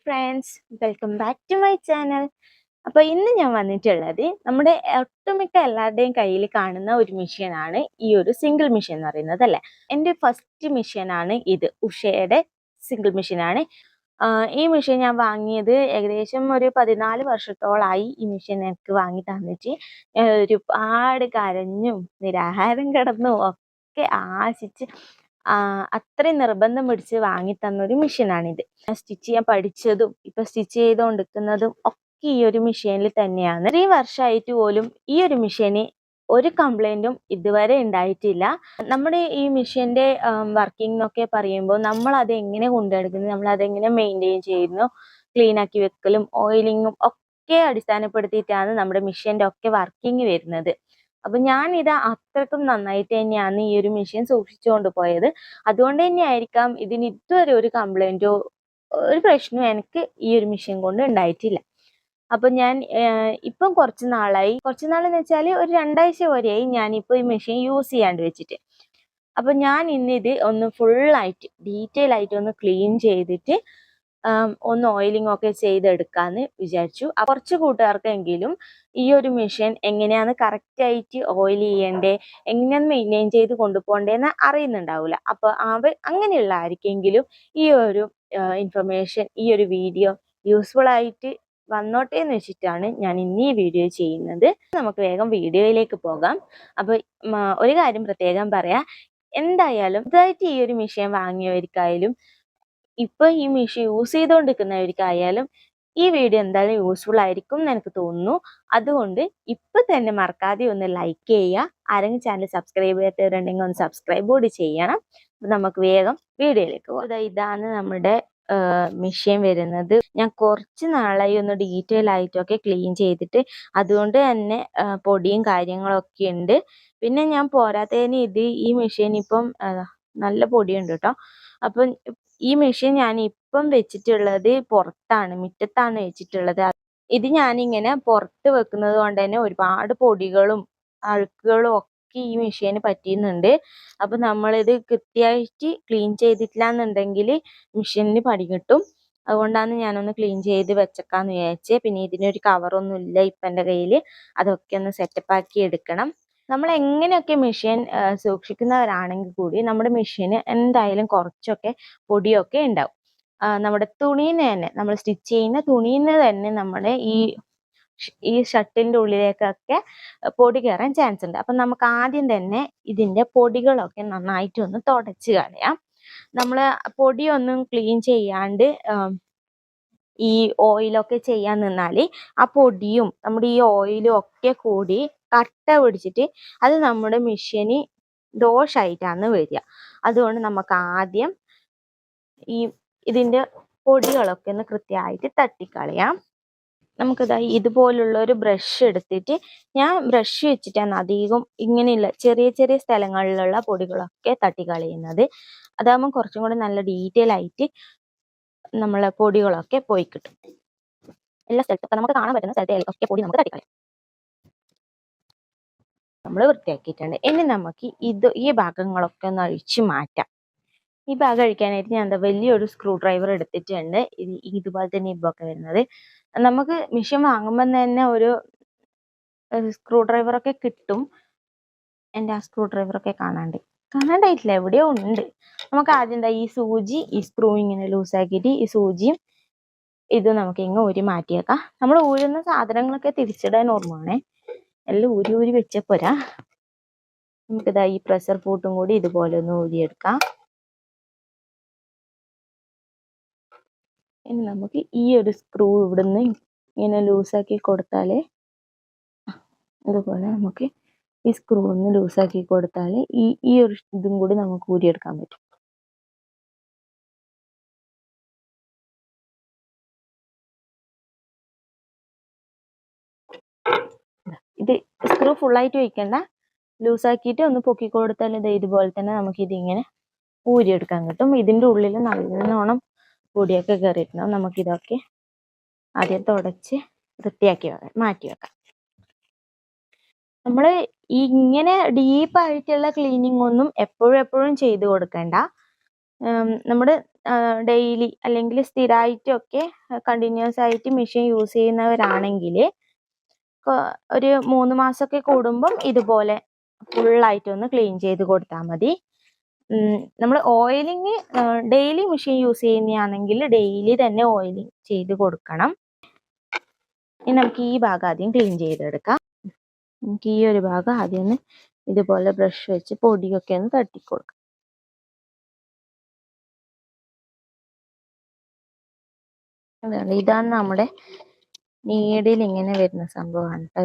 Friends, welcome back to my channel. അപ്പോൾ ഇന്ന് ഞാൻ വന്നിട്ടുള്ളത് നമ്മുടെ ഒട്ടുമിക്ക എല്ലാവരുടെയും കയ്യിൽ കാണുന്ന ഒരു മെഷീനാണ് ഈ ഒരു സിംഗിൾ മെഷീൻ എന്ന് പറയുന്നത് അല്ലേ. എൻ്റെ ഫസ്റ്റ് മെഷീനാണ് ഇത്. ഉഷയുടെ സിംഗിൾ മെഷീനാണ്. ഈ മെഷീൻ ഞാൻ വാങ്ങിയത് ഏകദേശം ഒരു 14 വർഷത്തോളമായി. ഈ മെഷീൻ എനിക്ക് വാങ്ങി തന്നിട്ട് ഒരുപാട് കരഞ്ഞും നിരാഹാരം കിടന്നും ഒക്കെ ആശിച്ച് അത്രയും നിർബന്ധം പിടിച്ച് വാങ്ങി തന്നൊരു മെഷീനാണിത്. സ്റ്റിച്ച് ചെയ്യാൻ പഠിച്ചതും ഇപ്പൊ സ്റ്റിച്ച് ചെയ്തുകൊണ്ടിരിക്കുന്നതും ഒക്കെ ഈ ഒരു മെഷീനിൽ തന്നെയാണ്. 3 വർഷമായിട്ട് പോലും ഈ ഒരു മെഷീന് ഒരു കംപ്ലൈന്റും ഇതുവരെ ഉണ്ടായിട്ടില്ല. നമ്മുടെ ഈ മെഷീന്റെ വർക്കിംഗ് എന്നൊക്കെ പറയുമ്പോൾ നമ്മൾ അത് എങ്ങനെ കൊണ്ടെടുക്കുന്നു, നമ്മൾ അതെങ്ങനെ മെയിൻറ്റെയിൻ ചെയ്യുന്നു, ക്ലീൻ ആക്കി വെക്കലും ഓയിലിങ്ങും ഒക്കെ അടിസ്ഥാനപ്പെടുത്തിയിട്ടാണ് നമ്മുടെ മെഷീന്റെ ഒക്കെ വർക്കിംഗ് വരുന്നത്. അപ്പൊ ഞാൻ ഇത് അത്രക്കും നന്നായിട്ട് തന്നെയാണ് ഈ ഒരു മെഷീൻ സൂക്ഷിച്ചുകൊണ്ട് പോയത്. അതുകൊണ്ട് തന്നെയായിരിക്കാം ഇതിന് ഇതുവരെ ഒരു കംപ്ലൈന്റോ ഒരു പ്രശ്നവും എനിക്ക് ഈ ഒരു മെഷീൻ കൊണ്ട് ഉണ്ടായിട്ടില്ല. അപ്പൊ ഞാൻ ഇപ്പം കുറച്ച് നാളെന്ന് വെച്ചാൽ ഒരു 2 ആഴ്ച വരെയായി ഞാനിപ്പോൾ ഈ മെഷീൻ യൂസ് ചെയ്യാണ്ട് വെച്ചിട്ട്. അപ്പൊ ഞാൻ ഇന്നിത് ഒന്ന് ഫുള്ളായിട്ട് ഡീറ്റെയിൽ ആയിട്ട് ഒന്ന് ക്ലീൻ ചെയ്തിട്ട് ഒന്ന് ഓയിലിംഗ് ഒക്കെ ചെയ്തെടുക്കാന്ന് വിചാരിച്ചു. കുറച്ച് കൂട്ടുകാർക്കെങ്കിലും ഈ ഒരു മെഷീൻ എങ്ങനെയാണ് കറക്റ്റായിട്ട് ഓയിൽ ചെയ്യണ്ടേ, എങ്ങനെയാണ് മെയിൻറ്റെയിൻ ചെയ്ത് കൊണ്ടുപോകണ്ടേന്ന് അറിയുന്നുണ്ടാവില്ല. അപ്പൊ അങ്ങനെയുള്ള ആർക്കെങ്കിലും ഈ ഒരു ഇൻഫർമേഷൻ, ഈ ഒരു വീഡിയോ യൂസ്ഫുൾ ആയിട്ട് വന്നോട്ടെ എന്ന് വെച്ചിട്ടാണ് ഞാൻ ഇന്ന് ഈ വീഡിയോ ചെയ്യുന്നത്. നമുക്ക് വേഗം വീഡിയോയിലേക്ക് പോകാം. അപ്പൊ ഒരു കാര്യം പ്രത്യേകം പറയാം, എന്തായാലും ഇതായിട്ട് ഈ ഒരു മെഷീൻ വാങ്ങിയവർക്കായാലും ഇപ്പൊ ഈ മെഷീൻ യൂസ് ചെയ്തുകൊണ്ടിരിക്കുന്നവർക്കായാലും ഈ വീഡിയോ എന്തായാലും യൂസ്ഫുൾ ആയിരിക്കും എന്ന് എനിക്ക് തോന്നുന്നു. അതുകൊണ്ട് ഇപ്പൊ തന്നെ മറക്കാതെ ഒന്ന് ലൈക്ക് ചെയ്യുക. ആരെങ്കിലും ചാനൽ സബ്സ്ക്രൈബ് ചെയ്യാത്തവരുണ്ടെങ്കിൽ ഒന്ന് സബ്സ്ക്രൈബ് കൂടി ചെയ്യണം. നമുക്ക് വേഗം വീഡിയോയിലേക്ക് പോകാം. ഇതാണ് നമ്മുടെ മെഷീൻ വരുന്നത്. ഞാൻ കുറച്ച് നാളായി ഒന്ന് ഡീറ്റെയിൽ ആയിട്ടൊക്കെ ക്ലീൻ ചെയ്തിട്ട്, അതുകൊണ്ട് തന്നെ പൊടിയും കാര്യങ്ങളൊക്കെ ഉണ്ട്. പിന്നെ ഞാൻ പോരാത്തതിന് ഈ മെഷീൻ ഇപ്പം നല്ല പൊടിയുണ്ട് കേട്ടോ. അപ്പം ഈ മെഷീൻ ഞാൻ ഇപ്പം വെച്ചിട്ടുള്ളത് പുറത്താണ്, മുറ്റത്താണ് വെച്ചിട്ടുള്ളത്. ഇത് ഞാനിങ്ങനെ പുറത്ത് വെക്കുന്നത് കൊണ്ട് തന്നെ ഒരുപാട് പൊടികളും അഴുക്കുകളും ഒക്കെ ഈ മെഷീന് പറ്റിയുന്നുണ്ട്. അപ്പൊ നമ്മളിത് കൃത്യമായിട്ട് ക്ലീൻ ചെയ്തിട്ടില്ല എന്നുണ്ടെങ്കിൽ മെഷീനിന് പണി കിട്ടും. അതുകൊണ്ടാണ് ഞാനൊന്ന് ക്ലീൻ ചെയ്ത് വെച്ചേക്കാന്ന് വിചാരിച്ചത്. പിന്നെ ഇതിനൊരു കവറൊന്നും ഇല്ല ഇപ്പം എൻ്റെ കയ്യിൽ. അതൊക്കെ ഒന്ന് സെറ്റപ്പ് ആക്കി എടുക്കണം. നമ്മൾ എങ്ങനെയൊക്കെ മെഷീൻ സൂക്ഷിക്കുന്നവരാണെങ്കിൽ കൂടി നമ്മുടെ മെഷീന് എന്തായാലും കുറച്ചൊക്കെ പൊടിയൊക്കെ ഉണ്ടാവും. നമ്മുടെ തുണീന്ന് തന്നെ, നമ്മൾ സ്റ്റിച്ച് ചെയ്യുന്ന തുണീന്ന് തന്നെ നമ്മുടെ ഈ ഷർട്ടിന്റെ ഉള്ളിലേക്കൊക്കെ പൊടി കയറാൻ ചാൻസ് ഉണ്ട്. അപ്പൊ നമുക്ക് ആദ്യം തന്നെ ഇതിന്റെ പൊടികളൊക്കെ നന്നായിട്ട് ഒന്ന് തുടച്ച് കളയാം. നമ്മള് പൊടിയൊന്നും ക്ലീൻ ചെയ്യാണ്ട് ഈ ഓയിലൊക്കെ ചെയ്യാൻ നിന്നാൽ ആ പൊടിയും നമ്മുടെ ഈ ഓയിലും ഒക്കെ കൂടി കട്ട പിടിച്ചിട്ട് അത് നമ്മുടെ മെഷീന് ദോഷമായിട്ടാണ് വരിക. അതുകൊണ്ട് നമുക്ക് ആദ്യം ഇതിന്റെ പൊടികളൊക്കെ ഒന്ന് കൃത്യമായിട്ട് തട്ടിക്കളയാം. നമുക്കിതാ ഇതുപോലുള്ള ഒരു ബ്രഷ് എടുത്തിട്ട്, ഞാൻ ബ്രഷ് വെച്ചിട്ടാണ് അധികം ഇങ്ങനെയുള്ള ചെറിയ ചെറിയ സ്ഥലങ്ങളിലുള്ള പൊടികളൊക്കെ തട്ടിക്കളയുന്നത്. അതാകുമ്പോൾ കുറച്ചും കൂടി നല്ല ഡീറ്റെയിൽ ആയിട്ട് നമ്മളെ പൊടികളൊക്കെ പോയി കിട്ടും. എല്ലാ സ്ഥലത്തും നമുക്ക് കാണാൻ പറ്റുന്ന സ്ഥലത്തേക്കൊക്കെ പൊടി നമുക്ക് തട്ടിക്കളയാം. നമ്മൾ വൃത്തിയാക്കിയിട്ടുണ്ട്. ഇനി നമുക്ക് ഈ ഭാഗങ്ങളൊക്കെ ഒന്ന് അഴിച്ചു മാറ്റാം. ഈ ഭാഗം അഴിക്കാനായിട്ട് ഞാൻ വലിയൊരു സ്ക്രൂ ഡ്രൈവർ എടുത്തിട്ടുണ്ട്. ഇതുപോലെ തന്നെ ഇപ്പൊക്കെ വരുന്നത്. നമുക്ക് മെഷീൻ വാങ്ങുമ്പോൾ തന്നെ ഒരു സ്ക്രൂ ഡ്രൈവറൊക്കെ കിട്ടും. എൻ്റെ ആ സ്ക്രൂ ഡ്രൈവറൊക്കെ കാണാണ്ടായിട്ടില്ല, എവിടെയോ ഉണ്ട്. നമുക്ക് ആദ്യം ഈ സൂചി, ഈ സ്ക്രൂ ഇങ്ങനെ ലൂസാക്കിയിട്ട് ഈ സൂചിയും ഇത് നമുക്ക് ഇങ്ങനെ ഊരി മാറ്റിയേക്കാം. നമ്മൾ ഊരുന്ന സാധനങ്ങളൊക്കെ തിരിച്ചിടാൻ ഓർമ്മയാണേ, എല്ലാം ഊരി വെച്ച പോരാ. നമുക്കിതാ ഈ പ്രഷർ പൂട്ടും കൂടി ഇതുപോലെ ഒന്ന് ഊരിയെടുക്കാം. ഇനി നമുക്ക് ഈ ഒരു സ്ക്രൂ ഇവിടുന്ന് ഇങ്ങനെ ലൂസാക്കി കൊടുത്താലേ, ഇതുപോലെ നമുക്ക് ഈ സ്ക്രൂ ഒന്ന് ലൂസാക്കി കൊടുത്താൽ ഈ ഒരു ഇതും കൂടി നമുക്ക് ഊരിയെടുക്കാൻ പറ്റും. ഇത് സ്ക്രൂ ഫുള്ളായിട്ട് വയ്ക്കണ്ട, ലൂസാക്കിയിട്ട് ഒന്ന് പൊക്കി കൊടുത്താൽ ഇതുപോലെ തന്നെ നമുക്ക് ഇതിങ്ങനെ ഊരിയെടുക്കാൻ കിട്ടും. ഇതിൻ്റെ ഉള്ളിൽ നല്ലോണം പൊടിയൊക്കെ കയറിയിട്ടുണ്ടാവും. നമുക്കിതൊക്കെ ആദ്യം തുടച്ച് വൃത്തിയാക്കി മാറ്റി വെക്കാം. നമ്മൾ ഇങ്ങനെ ഡീപ്പായിട്ടുള്ള ക്ലീനിങ് ഒന്നും എപ്പോഴും ചെയ്ത് കൊടുക്കണ്ട. നമ്മുടെ ഡെയിലി അല്ലെങ്കിൽ സ്ഥിരമായിട്ടൊക്കെ കണ്ടിന്യൂസ് ആയിട്ട് മെഷീൻ യൂസ് ചെയ്യുന്നവരാണെങ്കിൽ ഒരു 3 മാസമൊക്കെ കൂടുമ്പം ഇതുപോലെ ഫുള്ളായിട്ടൊന്ന് ക്ലീൻ ചെയ്ത് കൊടുത്താൽ മതി. നമ്മൾ ഓയിലിങ് ഡെയിലി മെഷീൻ യൂസ് ചെയ്യുന്നതാണെങ്കിൽ ഡെയിലി തന്നെ ഓയിലിങ് ചെയ്ത് കൊടുക്കണം. ഇനി നമുക്ക് ഈ ഭാഗം ആദ്യം ക്ലീൻ ചെയ്തെടുക്കാം. നമുക്ക് ഈ ഒരു ഭാഗം ആദ്യം ഒന്ന് ഇതുപോലെ ബ്രഷ് വെച്ച് പൊടിയൊക്കെ ഒന്ന് തട്ടിക്കൊടുക്കാം. ഇതാണ് നമ്മുടെ നീഡിൽ ഇങ്ങനെ വരുന്ന സംഭവമാണ് കേട്ടോ.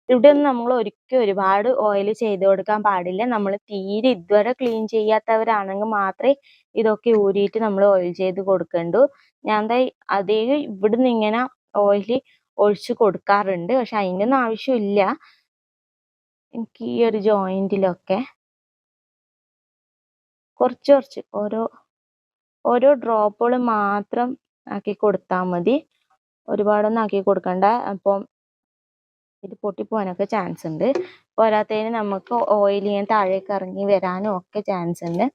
ഇവിടെ ഒന്നും നമ്മൾ ഒരിക്കലും ഒരുപാട് ഓയിൽ ചെയ്ത് കൊടുക്കാൻ പാടില്ല. നമ്മൾ തീരെ ഇതുവരെ ക്ലീൻ ചെയ്യാത്തവരാണെങ്കിൽ മാത്രമേ ഇതൊക്കെ ഊരിയിട്ട് നമ്മൾ ഓയിൽ ചെയ്ത് കൊടുക്കണ്ടു. ഞാൻ അതേ ഇവിടുന്ന് ഇങ്ങനെ ഓയിൽ ഒഴിച്ച് കൊടുക്കാറുണ്ട്. പക്ഷെ അതിൻ്റെ ഒന്നും ആവശ്യമില്ല. എനിക്ക് ഈ ഒരു ജോയിന്റിലൊക്കെ കുറച്ച് ഓരോ ഡ്രോപ്പുകൾ മാത്രം ആക്കി കൊടുത്താൽ മതി. ഒരുപാടൊന്നും ആക്കി കൊടുക്കണ്ട. അപ്പം ഇത് പൊട്ടിപ്പോകാനൊക്കെ ചാൻസ് ഉണ്ട്. പോരാത്തതിന് നമുക്ക് ഓയിൽ ഇങ്ങനെ താഴേക്ക് ഇറങ്ങി വരാനും ഒക്കെ ചാൻസ് ഉണ്ട്.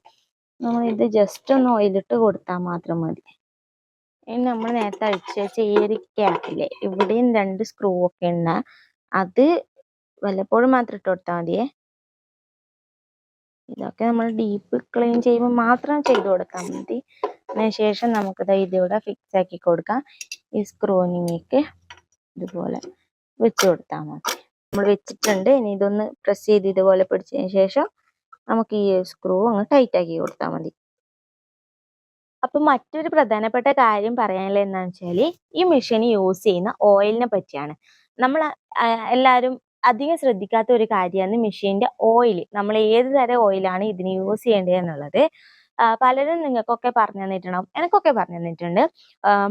നമ്മൾ ഇത് ജസ്റ്റ് ഒന്ന് ഓയിലിട്ട് കൊടുത്താൽ മാത്രം മതി. ഇനി നമ്മൾ നേരത്തെ അഴിച്ച് വെച്ച ഈ ഒരു ക്യാപ്പില്ലേ, ഇവിടെയും 2 സ്ക്രൂ ഒക്കെ ഉണ്ട്. അത് വല്ലപ്പോഴും മാത്രം ഇട്ട് കൊടുത്താൽ മതിയേ. ഇതൊക്കെ നമ്മൾ ഡീപ്പ് ക്ലീൻ ചെയ്യുമ്പോൾ മാത്രം ചെയ്ത് കൊടുത്താൽ മതി. അതിനുശേഷം നമുക്കിത് ഇതിവിടെ ഫിക്സ് ആക്കി കൊടുക്കാം. ഈ സ്ക്രൂവിനേക്ക് ഇതുപോലെ വെച്ച് കൊടുത്താൽ മതി. നമ്മൾ വെച്ചിട്ടുണ്ട്. ഇനി ഇതൊന്ന് പ്രസ് ചെയ്ത് ഇതുപോലെ പിടിച്ചതിന് ശേഷം നമുക്ക് ഈ സ്ക്രൂ അങ്ങ് ടൈറ്റ് ആക്കി കൊടുത്താൽ മതി. അപ്പം മറ്റൊരു പ്രധാനപ്പെട്ട കാര്യം പറയാനുള്ളത് എന്താണെന്ന് വെച്ചാൽ ഈ മെഷീൻ യൂസ് ചെയ്യുന്ന ഓയിലിനെ പറ്റിയാണ്. നമ്മൾ എല്ലാവരും അധികം ശ്രദ്ധിക്കാത്ത ഒരു കാര്യമാണ് മെഷീൻ്റെ ഓയിൽ. നമ്മൾ ഏത് തരം ഓയിലാണ് ഇതിന് യൂസ് ചെയ്യേണ്ടത് എന്നുള്ളത്. പലരും നിങ്ങൾക്കൊക്കെ പറഞ്ഞു തന്നിട്ടുണ്ടാവും, എനിക്കൊക്കെ പറഞ്ഞു തന്നിട്ടുണ്ട്.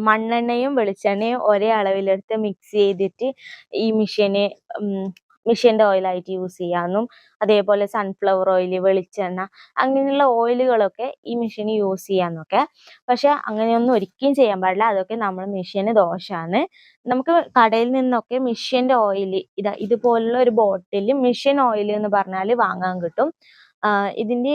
മണ്ണെണ്ണയും വെളിച്ചെണ്ണയും ഒരേ അളവിലെടുത്ത് മിക്സ് ചെയ്തിട്ട് ഈ മെഷീൻ്റെ ഓയിലായിട്ട് യൂസ് ചെയ്യാമെന്നും, അതേപോലെ സൺഫ്ലവർ ഓയിൽ, വെളിച്ചെണ്ണ, അങ്ങനെയുള്ള ഓയിലുകളൊക്കെ ഈ മെഷീന് യൂസ് ചെയ്യാമെന്നൊക്കെ. പക്ഷെ അങ്ങനെയൊന്നും ഒരിക്കലും ചെയ്യാൻ പാടില്ല. അതൊക്കെ നമ്മൾ മെഷീന് ദോഷമാണ്. നമുക്ക് കടയിൽ നിന്നൊക്കെ മെഷീൻ്റെ ഓയിൽ ഇതുപോലുള്ള ഒരു ബോട്ടിൽ മെഷീൻ ഓയിൽ എന്ന് പറഞ്ഞാൽ വാങ്ങാൻ കിട്ടും. ഇതിൻ്റെ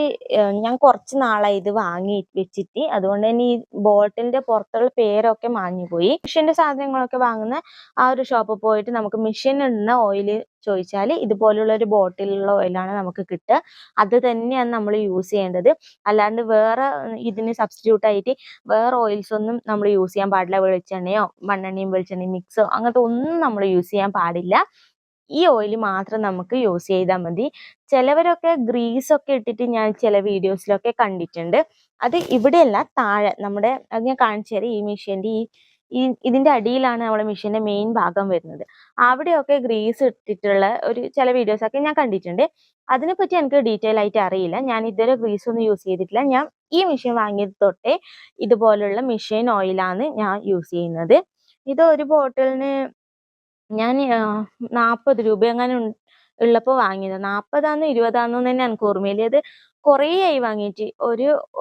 ഞാൻ കുറച്ച് നാളായി ഇത് വാങ്ങി വെച്ചിട്ട്. അതുകൊണ്ട് തന്നെ ഈ ബോട്ടിലിന്റെ പുറത്തുള്ള പേരൊക്കെ മാഞ്ഞുപോയി. മെഷീന്റെ സാധനങ്ങളൊക്കെ വാങ്ങുന്ന ആ ഒരു ഷോപ്പിൽ പോയിട്ട് നമുക്ക് മെഷീൻ ഇടുന്ന ഓയിൽ ചോദിച്ചാൽ ഇതുപോലുള്ള ഒരു ബോട്ടിലുള്ള ഓയിലാണ് നമുക്ക് കിട്ടുക. അത് തന്നെയാണ് നമ്മൾ യൂസ് ചെയ്യേണ്ടത്. അല്ലാണ്ട് വേറെ ഇതിന് സബ്സ്റ്റിറ്റ്യൂട്ട് ആയിട്ട് വേറെ ഓയിൽസ് ഒന്നും നമ്മൾ യൂസ് ചെയ്യാൻ പാടില്ല. വെളിച്ചെണ്ണയോ മണ്ണെണ്ണയും വെളിച്ചെണ്ണയും മിക്സോ അങ്ങനത്തെ ഒന്നും നമ്മൾ യൂസ് ചെയ്യാൻ പാടില്ല. ഈ ഓയിൽ മാത്രം നമുക്ക് യൂസ് ചെയ്താൽ മതി. ചിലവരൊക്കെ ഗ്രീസൊക്കെ ഇട്ടിട്ട് ഞാൻ ചില വീഡിയോസിലൊക്കെ കണ്ടിട്ടുണ്ട്. അത് ഇവിടെയല്ല, താഴെ നമ്മുടെ അത് ഞാൻ കാണിച്ചു തരാം. ഈ മെഷീൻ്റെ ഇതിൻ്റെ അടിയിലാണ് നമ്മുടെ മെഷീൻ്റെ മെയിൻ ഭാഗം വരുന്നത്. അവിടെയൊക്കെ ഗ്രീസ് ഇട്ടിട്ടുള്ള ചില വീഡിയോസൊക്കെ ഞാൻ കണ്ടിട്ടുണ്ട്. അതിനെപ്പറ്റി എനിക്ക് ഡീറ്റെയിൽ ആയിട്ട് അറിയില്ല. ഞാൻ ഇതുവരെ ഗ്രീസ് ഒന്നും യൂസ് ചെയ്തിട്ടില്ല. ഞാൻ ഈ മെഷീൻ വാങ്ങിയത് തൊട്ടേ ഇതുപോലുള്ള മെഷീൻ ഓയിലാണ് ഞാൻ യൂസ് ചെയ്യുന്നത്. ഇത് ഒരു ബോട്ടിലിന് ഞാൻ 40 രൂപ അങ്ങനെ ഉള്ളപ്പോൾ വാങ്ങിയത്. 40 20 തന്നെ എനിക്ക് ഓർമ്മയില്ല. ഇത് കുറേ ആയി വാങ്ങിയിട്ട്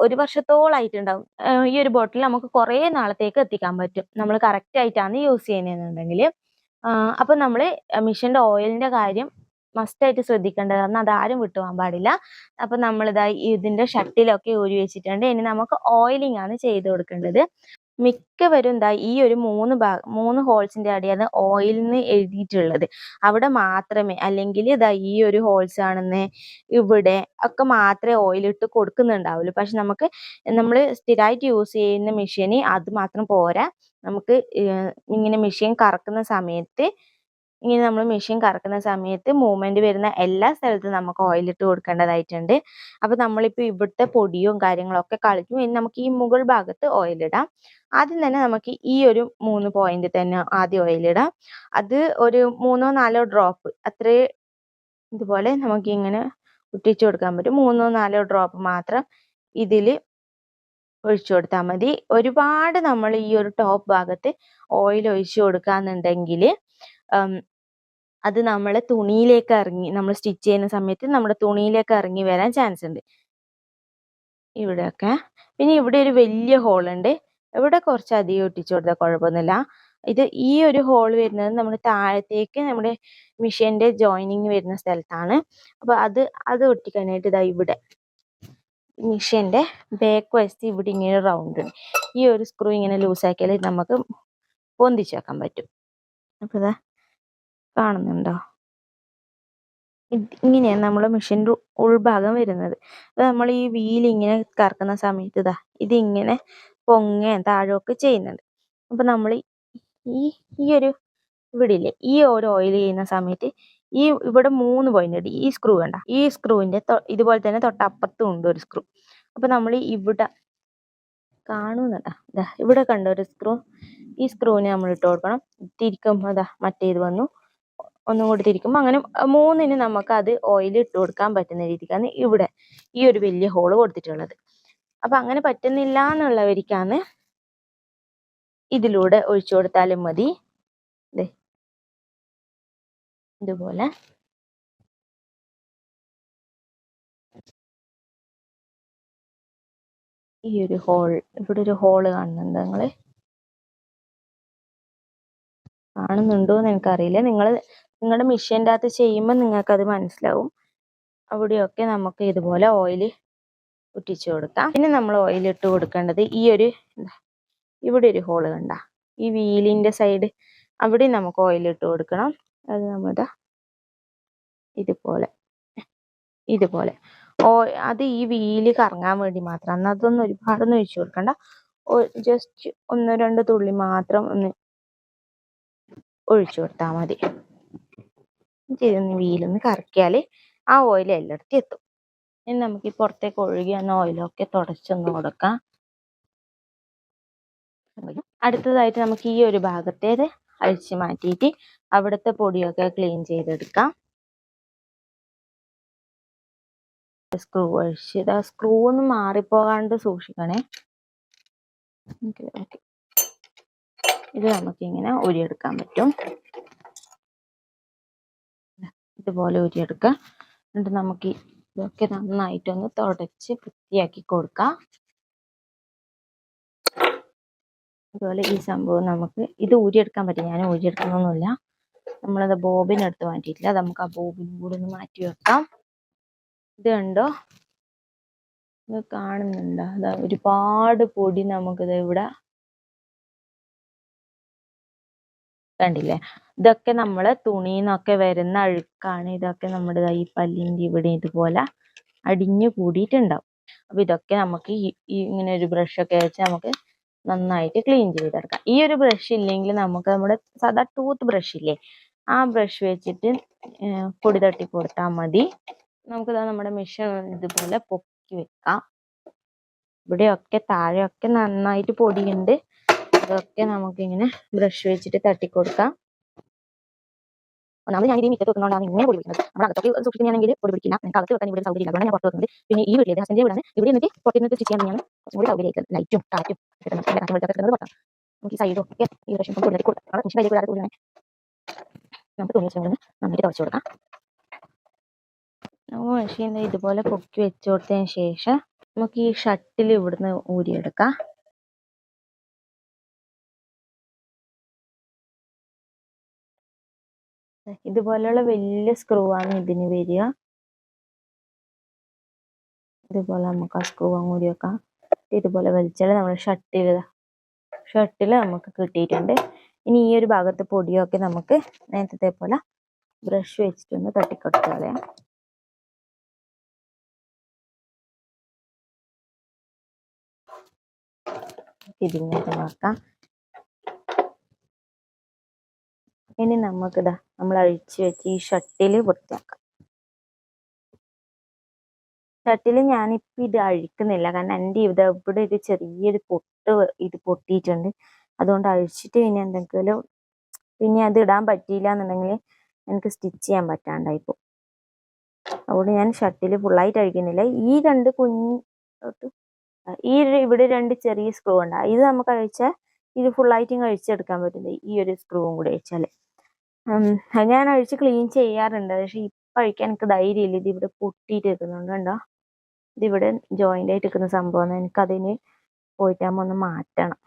ഒരു വർഷത്തോളായിട്ടുണ്ടാവും. ഈ ഒരു ബോട്ടിൽ നമുക്ക് കുറേ നാളത്തേക്ക് എത്തിക്കാൻ പറ്റും നമ്മൾ കറക്റ്റ് ആയിട്ടാണ് യൂസ് ചെയ്യുന്നതെന്നുണ്ടെങ്കിൽ. അപ്പം നമ്മൾ മെഷീൻ്റെ ഓയിലിൻ്റെ കാര്യം മസ്റ്റായിട്ട് ശ്രദ്ധിക്കേണ്ടതാണ്. അതാരും വിട്ടുപോകാൻ പാടില്ല. അപ്പം നമ്മളിതായി ഇതിൻ്റെ ഷട്ടിലൊക്കെ ഊരി വെച്ചിട്ടുണ്ട്. ഇനി നമുക്ക് ഓയിലിംഗ് ആണ് ചെയ്ത് കൊടുക്കേണ്ടത്. മിക്കവരും ഈ ഒരു 3 ഹോൾസിന്റെ അടിയാണ് ഓയിൽ എന്ന് എഴുതിയിട്ടുള്ളത്. അവിടെ മാത്രമേ, അല്ലെങ്കിൽ ഈ ഒരു ഹോൾസ് ആണെന്ന് ഇവിടെ ഒക്കെ മാത്രമേ ഓയിൽ ഇട്ട് കൊടുക്കുന്നുണ്ടാവുള്ളൂ. പക്ഷെ നമ്മൾ സ്ഥിരമായിട്ട് യൂസ് ചെയ്യുന്ന മെഷീന് അത് മാത്രം പോരാ. നമുക്ക് ഇങ്ങനെ മെഷീൻ കറക്കുന്ന സമയത്ത് മൂവ്മെന്റ് വരുന്ന എല്ലാ സ്ഥലത്തും നമുക്ക് ഓയിൽ ഇട്ട് കൊടുക്കേണ്ടതായിട്ടുണ്ട്. അപ്പൊ നമ്മളിപ്പോൾ ഇവിടുത്തെ പൊടിയും കാര്യങ്ങളൊക്കെ കളിക്കും. ഇനി നമുക്ക് ഈ മുകൾ ഭാഗത്ത് ഓയിൽ ഇടാം. ആദ്യം തന്നെ നമുക്ക് ഈ ഒരു 3 പോയിന്റ് തന്നെ ആദ്യം ഓയിൽ ഇടാം. അത് ഒരു 3 4 ഡ്രോപ്പ് അത്രേ ഇതുപോലെ നമുക്ക് ഇങ്ങനെ ഒട്ടിച്ചു കൊടുക്കാൻ പറ്റും. 3 4 ഡ്രോപ്പ് മാത്രം ഇതിൽ ഒഴിച്ചു കൊടുത്താൽ മതി. ഒരുപാട് നമ്മൾ ഈ ഒരു ടോപ്പ് ഭാഗത്ത് ഓയിൽ ഒഴിച്ചു കൊടുക്കാന്നുണ്ടെങ്കിൽ അത് നമ്മളെ തുണിയിലേക്ക് ഇറങ്ങി, നമ്മൾ സ്റ്റിച്ച് ചെയ്യുന്ന സമയത്ത് നമ്മുടെ തുണിയിലേക്ക് ഇറങ്ങി വരാൻ ചാൻസ് ഉണ്ട് ഇവിടെയൊക്കെ. പിന്നെ ഇവിടെ ഒരു വലിയ ഹോൾ ഉണ്ട്. ഇവിടെ കുറച്ച് അധികം ഒട്ടിച്ചു കൊടുത്താൽ കുഴപ്പമൊന്നുമില്ല. ഈ ഒരു ഹോൾ വരുന്നത് നമ്മുടെ താഴത്തേക്ക് നമ്മുടെ മെഷീൻ്റെ ജോയിനിങ് വരുന്ന സ്ഥലത്താണ്. അപ്പോൾ അത് ഒട്ടിക്കാനായിട്ട് ഇവിടെ മെഷീൻ്റെ ബാക്ക് വശത്ത് ഇവിടെ ഇങ്ങനെ റൗണ്ട് ഉണ്ട്. ഈ ഒരു സ്ക്രൂ ഇങ്ങനെ ലൂസാക്കിയാൽ നമുക്ക് പൊന്തിച്ച് വെക്കാൻ പറ്റും. അപ്പോൾ ഇതാ കാണുന്നുണ്ടോ? ഇങ്ങനെയാണ് നമ്മളെ മെഷീൻ്റെ ഉൾഭാഗം വരുന്നത്. അത് നമ്മൾ ഈ വീൽ ഇങ്ങനെ കറക്കുന്ന സമയത്ത് ഇതാ ഇതിങ്ങനെ പൊങ്ങുകയും താഴെയൊക്കെ ചെയ്യുന്നുണ്ട്. അപ്പം നമ്മൾ ഈ ഈ ഒരു ഇവിടെ ഇല്ലേ, ഈ ഒരു ഓയിൽ ചെയ്യുന്ന സമയത്ത് ഇവിടെ 3 പോയിന്റ് ഉണ്ട്. ഈ സ്ക്രൂ കണ്ട, ഈ സ്ക്രൂവിൻ്റെ ഇതുപോലെ തന്നെ തൊട്ടപ്പുറത്തും ഉണ്ട് ഒരു സ്ക്രൂ. അപ്പം നമ്മൾ ഇവിടെ കാണുന്നുണ്ടാ, ഇതാ ഇവിടെ കണ്ട ഒരു സ്ക്രൂ, ഈ സ്ക്രൂവിനെ നമ്മൾ ഇട്ട് കൊടുക്കണം. തിരിക്കുമ്പോൾ അതാ മറ്റേത് വന്നു, ഒന്നും കൂടി തിരിക്കുമ്പോൾ അങ്ങനെ 3ന് നമുക്ക് അത് ഓയിൽ ഇട്ട് കൊടുക്കാൻ പറ്റുന്ന രീതിക്കാണ് ഇവിടെ ഈ ഒരു വലിയ ഹോള് കൊടുത്തിട്ടുള്ളത്. അപ്പം അങ്ങനെ പറ്റുന്നില്ല എന്നുള്ളവർക്കാണ് ഇതിലൂടെ ഒഴിച്ചു കൊടുത്താലും മതി. ഇതുപോലെ ഈ ഒരു ഹോൾ, ഇവിടെ ഒരു ഹോള് കാണുന്നുണ്ട്, കാണുന്നുണ്ടോ എന്ന് എനിക്കറിയില്ല. നിങ്ങളുടെ മെഷീൻ്റെ അകത്ത് ചെയ്യുമ്പോൾ നിങ്ങൾക്കത് മനസ്സിലാവും. അവിടെയൊക്കെ നമുക്ക് ഇതുപോലെ ഓയിൽ ഒറ്റിച്ചു കൊടുക്കാം. പിന്നെ നമ്മൾ ഓയിൽ ഇട്ട് കൊടുക്കേണ്ടത് ഈ ഒരു ഇവിടെ ഒരു ഹോള് കണ്ട, ഈ വീലിൻ്റെ സൈഡ് അവിടെ നമുക്ക് ഓയിൽ ഇട്ട് കൊടുക്കണം. അത് നമ്മുടെ ഇതുപോലെ അത് ഈ വീല് കറങ്ങാൻ വേണ്ടി മാത്രം. അതൊന്നും ഒരുപാടൊന്നും ഒഴിച്ചു കൊടുക്കണ്ട. ജസ്റ്റ് 1-2 തുള്ളി മാത്രം ഒന്ന് ഒഴിച്ചു കൊടുത്താൽ മതി. ഇതൊന്ന് വീലൊന്ന് കറക്കിയാൽ ആ ഓയിൽ എല്ലായിടത്തും എത്തും. ഇനി നമുക്ക് ഈ പുറത്തേക്ക് ഒഴുകി വന്ന ഓയിലൊക്കെ തുടച്ചൊന്ന് കൊടുക്കാം. അടുത്തതായിട്ട് നമുക്ക് ഈ ഒരു ഭാഗത്തേത് അഴിച്ചു മാറ്റിയിട്ട് അവിടുത്തെ പൊടിയൊക്കെ ക്ലീൻ ചെയ്തെടുക്കാം. സ്ക്രൂ അഴിച്ച് സ്ക്രൂ ഒന്നും മാറിപ്പോകാണ്ട് സൂക്ഷിക്കണേ. ഇത് നമുക്കിങ്ങനെ ഊരിയെടുക്കാൻ പറ്റും. ഇതുപോലെ ഊരിയെടുക്കാം. എന്നിട്ട് നമുക്ക് ഇതൊക്കെ നന്നായിട്ടൊന്ന് തുടച്ച് വൃത്തിയാക്കി കൊടുക്കാം. അതുപോലെ ഈ സംഭവം നമുക്ക് ഇത് ഊരിയെടുക്കാൻ പറ്റും. ഞാൻ ഊരിയെടുക്കുന്നൊന്നുമില്ല, നമ്മളത് ബോബിനെടുത്ത് മാറ്റിയിട്ടില്ല. അത് നമുക്ക് ആ ബോബിനും കൂടെ ഒന്ന് മാറ്റി വെക്കാം. ഇത് കണ്ടോ, ഇത് കാണുന്നുണ്ടോ? അതാ ഒരുപാട് പൊടി നമുക്കിത് ഇവിടെ കണ്ടില്ലേ. ഇതൊക്കെ നമ്മള് തുണിന്നൊക്കെ വരുന്ന അഴുക്കാണ്. ഇതൊക്കെ നമ്മുടെ ഈ പല്ലിൻ്റെ ഇവിടെ ഇതുപോലെ അടിഞ്ഞു കൂടിയിട്ടുണ്ടാവും. അപ്പൊ ഇതൊക്കെ നമുക്ക് ഇങ്ങനെ ഒരു ബ്രഷൊക്കെ വെച്ച് നമുക്ക് നന്നായിട്ട് ക്ലീൻ ചെയ്തെടുക്കാം. ഈ ഒരു ബ്രഷ് ഇല്ലെങ്കിൽ നമുക്ക് നമ്മുടെ സാധാ ടൂത്ത് ബ്രഷ് ഇല്ലേ, ആ ബ്രഷ് വെച്ചിട്ട് പൊടി തട്ടി കൊടുത്താൽ മതി. നമുക്കിതാ നമ്മുടെ മെഷീൻ ഇതുപോലെ പൊക്കി വെക്കാം. ഇവിടെയൊക്കെ താഴെയൊക്കെ നന്നായിട്ട് പൊടിയുണ്ട്. അതൊക്കെ നമുക്കിങ്ങനെ ബ്രഷ് വെച്ചിട്ട് തട്ടിക്കൊടുക്കാം. ഒന്നാമത് ഞാൻ ഇത് മിറ്റത്ത് വെക്കുന്നതുകൊണ്ടാണ് ഇങ്ങനെ പൊടി പിടിക്കുന്നത്. നമ്മൾ അകത്തൊക്കെ സൂക്ഷിക്കുകയാണെങ്കിൽ പൊടി പിടിക്കില്ല. എനിക്ക് അകത്ത് വെക്കാൻ ഇവിടെ സൗകര്യം ഇല്ല, അതുകൊണ്ട് ഞാൻ പുറത്ത് വെക്കുന്നത്. പിന്നെ ഈ വീട്ടിൽ ഹസ്ബൻഡിന്റെ വീടാണ്, ഇവിടെ നിന്നിട്ട് പുറത്ത് നിന്നിട്ട് സ്റ്റിച്ച് ചെയ്യാൻ തന്നെയാണ് കുറച്ചും കൂടി സൗകര്യമായിട്ട്. ലൈറ്റും കാറ്റും കിട്ടുന്നത് പുറത്താണ്. നമുക്ക് ഈ സൈഡും ഒക്കെ ഈ ബ്രഷ് പൊടി തട്ടി കൊടുക്കാം. മിഷൻ കയ്യിൽ കൂടാതെ തുണിയാണ് നമുക്ക് തുണി വെച്ചുകൊണ്ട് നന്നായിട്ട് തുറച്ചു കൊടുക്കാം. നമ്മൾ മെഷീൻ ഇതുപോലെ പൊക്കി വെച്ചു കൊടുത്തതിന് ശേഷം നമുക്ക് ഈ ഷട്ടിൽ ഇവിടുന്ന് ഊരിയെടുക്കാം. ഇതുപോലെയുള്ള വലിയ സ്ക്രൂ ആണ് ഇതിന് വരിക. ഇതുപോലെ നമുക്ക് ആ സ്ക്രൂ അങ്ങ് ഊരി വെക്കാം. ഇതുപോലെ വലിച്ചാൽ നമ്മുടെ ഷട്ടിൽ നമുക്ക് കിട്ടിയിട്ടുണ്ട്. ഇനി ഈ ഒരു ഭാഗത്ത് പൊടിയൊക്കെ നമുക്ക് നേരത്തെ പോലെ ബ്രഷ് വെച്ചിട്ടൊന്ന് തട്ടിക്കൊടുത്ത് കളയാം. ഇതിങ്ങനെ നോക്കാം. ഇനി നമുക്കിതാ നമ്മൾ അഴിച്ചു വെച്ച് ഈ ഷട്ടിൽ വൃത്തിയാക്കാം. ഷട്ടിൽ ഞാനിപ്പോൾ ഇത് അഴിക്കുന്നില്ല, കാരണം എൻ്റെ ഇവിടെ ഒരു ചെറിയൊരു ഇത് പൊട്ടിയിട്ടുണ്ട്. അതുകൊണ്ട് അഴിച്ചിട്ട് പിന്നെ എന്തെങ്കിലും പിന്നെ അത് ഇടാൻ പറ്റിയില്ല എന്നുണ്ടെങ്കിൽ എനിക്ക് സ്റ്റിച്ച് ചെയ്യാൻ പറ്റാണ്ടായിപ്പോൾ. അതുകൊണ്ട് ഞാൻ ഷട്ടിൽ ഫുള്ളായിട്ട് അഴിക്കുന്നില്ല. ഈ രണ്ട് ഇവിടെ 2 ചെറിയ സ്ക്രൂ ഉണ്ട്. ഇത് നമുക്ക് അഴിച്ചാൽ ഇത് ഫുള്ളായിട്ടും അഴിച്ചെടുക്കാൻ പറ്റുന്നത് ഈ ഒരു സ്ക്രൂവും കൂടി അഴിച്ചാൽ. ഞാൻ അഴിച്ച് ക്ലീൻ ചെയ്യാറുണ്ട്, പക്ഷെ ഇപ്പം അഴിക്കാൻ എനിക്ക് ധൈര്യമില്ല. ഇത് ഇവിടെ പൊട്ടിയിട്ട് വെക്കുന്നുണ്ട് കണ്ടോ. ഇതിവിടെ ജോയിൻ്റ് ആയിട്ട് നിൽക്കുന്ന സംഭവമാണ്. എനിക്കതിന് പോയിട്ടാകുമ്പോൾ ഒന്ന് മാറ്റണം.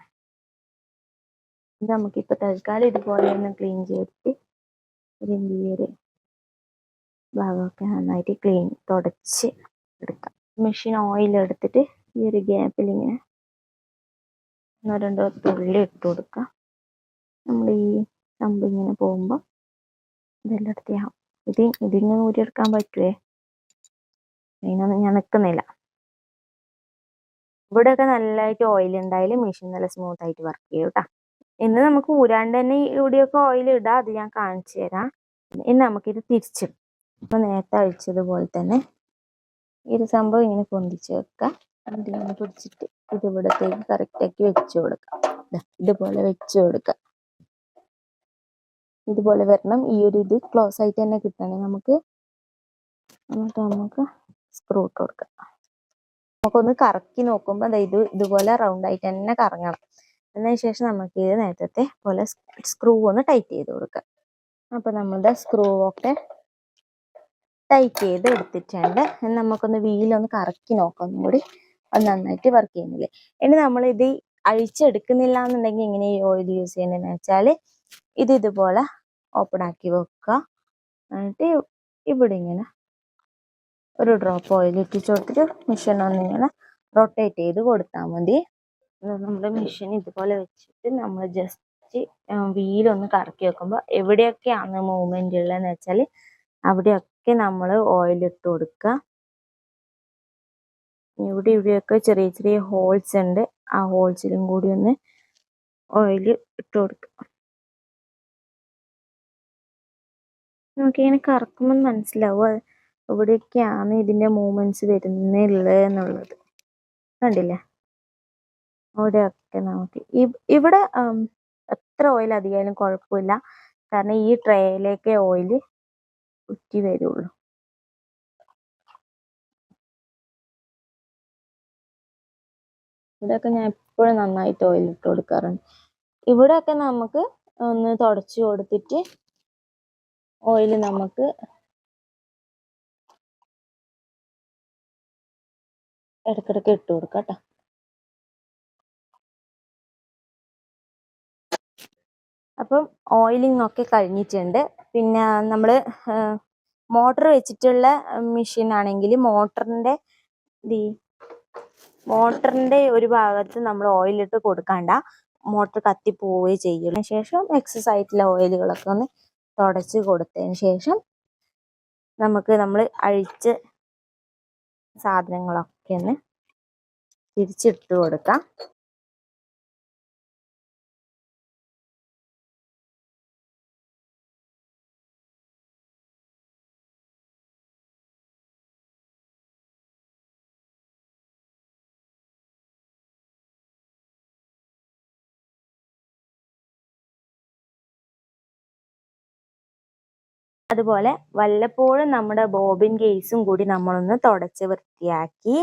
ഇത് നമുക്കിപ്പോൾ തൽക്കാലം ഇതുപോലെ ഒന്ന് ക്ലീൻ ചെയ്തിട്ട് ഈ ഒരു ഭാഗമൊക്കെ നന്നായിട്ട് തുടച്ച് എടുക്കാം. മെഷീൻ ഓയിൽ എടുത്തിട്ട് ഈ ഒരു ഗ്യാപ്പിൽ ഇങ്ങനെ 1-2 തുള്ളി ഇട്ട് കൊടുക്കുക. നമ്മൾ ഈ കമ്പ് ഇങ്ങനെ പോകുമ്പോൾ ഇതെല്ലാം എടുത്തിയാവും. ഇതിന് ഊരിയെടുക്കാൻ പറ്റുമേ, അതിനൊന്നും ഞാൻ നിൽക്കുന്നില്ല. ഇവിടെയൊക്കെ നല്ലതായിട്ട് ഓയിൽ ഉണ്ടായാലും മെഷീൻ നല്ല സ്മൂത്ത് ആയിട്ട് വർക്ക് ചെയ്യും കേട്ടോ. ഇന്ന് നമുക്ക് ഊരാണ്ട് തന്നെ ഇവിടെയൊക്കെ ഓയിൽ ഇടാം, അത് ഞാൻ കാണിച്ചു തരാം. ഇനി നമുക്കിത് തിരിച്ചിടും. ഇപ്പം നേരത്തെ അഴിച്ചതുപോലെ തന്നെ ഈ ഒരു സംഭവം ഇങ്ങനെ പൊന്തിച്ച് വെക്കുക. അതിങ്ങനെ പിടിച്ചിട്ട് ഇത് ഇവിടത്തേക്ക് കറക്റ്റാക്കി വെച്ച് കൊടുക്കാം. ഇതുപോലെ വെച്ച് കൊടുക്കുക. ഇതുപോലെ വരണം. ഈ ഒരു ഇത് ക്ലോസ് ആയിട്ട് തന്നെ കിട്ടണേ നമുക്ക്. എന്നിട്ട് നമുക്ക് സ്ക്രൂ ഇട്ട് കൊടുക്കാം. നമുക്കൊന്ന് കറക്കി നോക്കുമ്പോൾ ഇതുപോലെ റൗണ്ട് ആയിട്ട് തന്നെ കറങ്ങണം. അതിന് ശേഷം നമുക്ക് ഇത് നേരത്തെ പോലെ സ്ക്രൂ ഒന്ന് ടൈറ്റ് ചെയ്ത് കൊടുക്കാം. അപ്പോൾ നമ്മളുടെ സ്ക്രൂ ഒക്കെ ടൈറ്റ് ചെയ്ത് എടുത്തിട്ടുണ്ട്. നമുക്കൊന്ന് വീലൊന്ന് കറക്കി നോക്കാം ഒന്നും കൂടി, അത് നന്നായിട്ട് വർക്ക് ചെയ്യുന്നില്ലേ. ഇനി നമ്മളിത് അഴിച്ചെടുക്കുന്നില്ല എന്നുണ്ടെങ്കിൽ എങ്ങനെ ഈ ഓയിൽ യൂസ് ചെയ്യുന്നതെന്ന് വെച്ചാൽ ഇതുപോലെ ഓപ്പൺ ആക്കി വെക്കുക. എന്നിട്ട് ഇവിടെ ഇങ്ങനെ ഒരു ഡ്രോപ്പ് ഓയിൽ ഇട്ടിച്ച് കൊടുത്തിട്ട് മെഷീൻ ഒന്നിങ്ങനെ റൊട്ടേറ്റ് ചെയ്ത് കൊടുത്താൽ മതി. നമ്മുടെ മെഷീൻ ഇതുപോലെ വെച്ചിട്ട് നമ്മൾ ജസ്റ്റ് വീലൊന്ന് കറക്കി വെക്കുമ്പോൾ എവിടെയൊക്കെയാണ് മൂവ്മെന്റ് ഉള്ളതെന്ന് വെച്ചാൽ അവിടെയൊക്കെ നമ്മൾ ഓയിൽ ഇട്ട് കൊടുക്കുക. ഇവിടെയൊക്കെ ചെറിയ ചെറിയ ഹോൾസ് ഉണ്ട്, ആ ഹോൾസിലും കൂടി ഒന്ന് ഓയിൽ ഇട്ട് കൊടുക്കുക. നമുക്കിങ്ങനെ കറക്കുമ്പോൾ മനസ്സിലാവും എവിടെയൊക്കെയാണ് ഇതിന്റെ മൂവ്മെന്റ്സ് വരുന്നുള്ളത് എന്നുള്ളത്. കണ്ടില്ലേ, അവിടെയൊക്കെ നമുക്ക് ഇവിടെ എത്ര ഓയിൽ അധികമായാലും കുഴപ്പമില്ല, കാരണം ഈ ട്രേയിലേക്ക് ഓയിൽ ഉറ്റി വരുള്ളൂ. ഇവിടെയൊക്കെ ഞാൻ എപ്പോഴും നന്നായിട്ട് ഓയിൽ ഇട്ട് കൊടുക്കാറുണ്ട്. ഇവിടെയൊക്കെ നമുക്ക് ഒന്ന് തുടച്ചു കൊടുത്തിട്ട് ഓയിൽ നമുക്ക് ഇടയ്ക്കിടയ്ക്ക് ഇട്ട് കൊടുക്കാം കേട്ടോ. അപ്പം ഓയിലിംഗ് ഒക്കെ കഴിഞ്ഞിട്ടുണ്ട്. പിന്നെ നമ്മൾ മോട്ടർ വെച്ചിട്ടുള്ള മെഷീൻ ആണെങ്കിൽ മോട്ടറിന്റെ ഒരു ഭാഗത്ത് നമ്മൾ ഓയിലിട്ട് കൊടുക്കണ്ട, മോട്ടർ കത്തിപ്പോവുകയും ചെയ്യും. ശേഷം എക്സസ് ആയിട്ടുള്ള ഓയിലുകളൊക്കെ ഒന്ന് തുടച്ച് കൊടുത്തതിന് ശേഷം നമ്മൾ അഴിച്ച് സാധനങ്ങളൊക്കെ ഒന്ന് തിരിച്ചിട്ട് കൊടുക്കാം. അതുപോലെ വല്ലപ്പോഴും നമ്മുടെ ബോബിൻ കേസും കൂടി നമ്മളൊന്ന് തുടച്ച് വൃത്തിയാക്കി,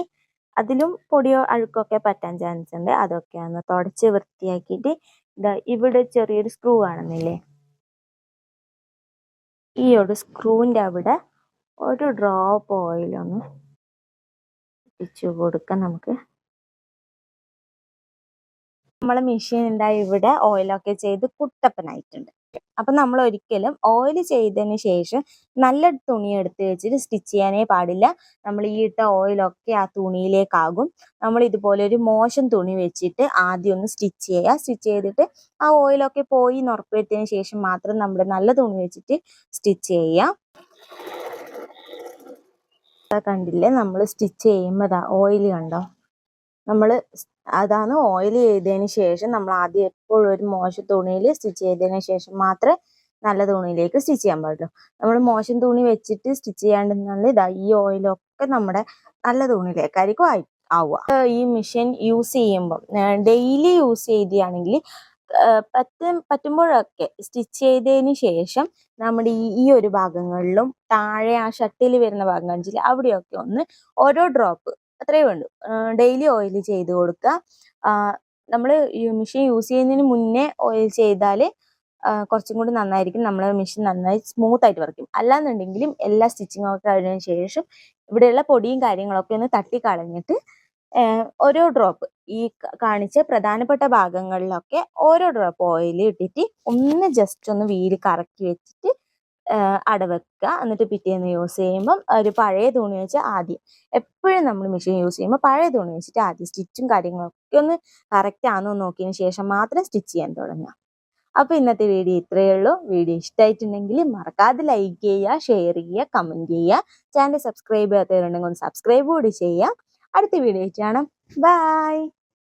അതിലും പൊടിയോ അഴുക്കൊക്കെ പറ്റാൻ ചാൻസ് ഉണ്ട്, അതൊക്കെ ഒന്ന് തുടച്ച് വൃത്തിയാക്കിയിട്ട് ഇവിടെ ചെറിയൊരു സ്ക്രൂ കാണുന്നില്ലേ, ഈ ഒരു സ്ക്രൂവിൻ്റെ അവിടെ ഒരു ഡ്രോപ്പ് ഓയിലൊന്ന് ഇട്ടിച്ചു കൊടുക്കാം. നമ്മളെ മെഷീൻ ഉണ്ടായി ഇവിടെ ഓയിലൊക്കെ ചെയ്ത് കുട്ടപ്പനായിട്ടുണ്ട്. അപ്പൊ നമ്മൾ ഒരിക്കലും ഓയിൽ ചെയ്തതിന് ശേഷം നല്ല തുണി എടുത്ത് വെച്ചിട്ട് സ്റ്റിച്ച് ചെയ്യാനേ പാടില്ല. നമ്മൾ ഈ ഇട്ട ഓയിലൊക്കെ ആ തുണിയിലേക്കാകും. നമ്മൾ ഇതുപോലെ ഒരു മോശം തുണി വെച്ചിട്ട് ആദ്യം ഒന്ന് സ്റ്റിച്ച് ചെയ്യുക. സ്റ്റിച്ച് ചെയ്തിട്ട് ആ ഓയിലൊക്കെ പോയി ഉറപ്പുവരുത്തിയതിന് ശേഷം മാത്രം നമ്മൾ നല്ല തുണി വെച്ചിട്ട് സ്റ്റിച്ച് ചെയ്യുക. കണ്ടില്ലേ, നമ്മൾ സ്റ്റിച്ച് ചെയ്യുമ്പോൾ ഓയിൽ കണ്ടോ, അതാണ് ഓയിൽ ചെയ്തതിന് ശേഷം നമ്മൾ ആദ്യം എപ്പോഴും ഒരു മോശം തുണിയിൽ സ്റ്റിച്ച് ചെയ്തതിന് ശേഷം മാത്രമേ നല്ല തുണിയിലേക്ക് സ്റ്റിച്ച് ചെയ്യാൻ പാടുള്ളൂ. നമ്മൾ മോശം തുണി വെച്ചിട്ട് സ്റ്റിച്ച് ചെയ്യാണ്ടെന്നാൽ ഈ ഓയിലൊക്കെ നമ്മുടെ നല്ല തുണിയിലേക്കായിരിക്കും ആവുക. ഈ മെഷീൻ യൂസ് ചെയ്യുമ്പോൾ ഡെയിലി യൂസ് ചെയ്യുകയാണെങ്കിൽ പറ്റുമ്പോഴൊക്കെ സ്റ്റിച്ച് ചെയ്തതിന് ശേഷം നമ്മുടെ ഈ ഒരു ഭാഗങ്ങളിലും താഴെ ആ ഷട്ടിൽ വരുന്ന ഭാഗം കാണിച്ചില്ല, അവിടെയൊക്കെ ഒന്ന് ഓരോ ഡ്രോപ്പ് അത്രേ വേണ്ടു ഡെയിലി ഓയിൽ ചെയ്ത് കൊടുക്കുക. നമ്മൾ മെഷീൻ യൂസ് ചെയ്യുന്നതിന് മുന്നേ ഓയിൽ ചെയ്താൽ കുറച്ചും കൂടി നന്നായിരിക്കും. നമ്മളെ മെഷീൻ നന്നായി സ്മൂത്ത് ആയിട്ട് വർക്ക് ചെയ്യും. അല്ലാന്നുണ്ടെങ്കിലും എല്ലാ സ്റ്റിച്ചിങ്ങും ഒക്കെ കഴിഞ്ഞതിന് ശേഷം ഇവിടെയുള്ള പൊടിയും കാര്യങ്ങളൊക്കെ ഒന്ന് തട്ടി കളഞ്ഞിട്ട് ഓരോ ഡ്രോപ്പ് ഈ കാണിച്ച പ്രധാനപ്പെട്ട ഭാഗങ്ങളിലൊക്കെ ഓരോ ഡ്രോപ്പ് ഓയിൽ ഇട്ടിട്ട് ഒന്ന് ജസ്റ്റ് ഒന്ന് വീല് കറക്കി വെച്ചിട്ട് അടവെക്കുക. എന്നിട്ട് പിറ്റേന്ന് യൂസ് ചെയ്യുമ്പം ഒരു പഴയ തുണി വെച്ച് ആദ്യം എപ്പോഴും നമ്മൾ മെഷീൻ യൂസ് ചെയ്യുമ്പോൾ പഴയ തുണി വെച്ചിട്ട് ആദ്യം സ്റ്റിച്ചും കാര്യങ്ങളൊക്കെ ഒന്ന് കറക്റ്റ് ആണോ നോക്കിയതിന് ശേഷം മാത്രം സ്റ്റിച്ച് ചെയ്യാൻ തുടങ്ങുക. അപ്പോൾ ഇന്നത്തെ വീഡിയോ ഇത്രയേ ഉള്ളൂ. വീഡിയോ ഇഷ്ടമായിട്ടുണ്ടെങ്കിൽ മറക്കാതെ ലൈക്ക് ചെയ്യുക, ഷെയർ ചെയ്യുക, കമൻറ്റ് ചെയ്യുക. ചാനൽ സബ്സ്ക്രൈബ് ചെയ്യാത്തവരുണ്ടെങ്കിൽ ഒന്ന് സബ്സ്ക്രൈബ് കൂടി ചെയ്യുക. അടുത്ത വീഡിയോ കാണാം. ബൈ.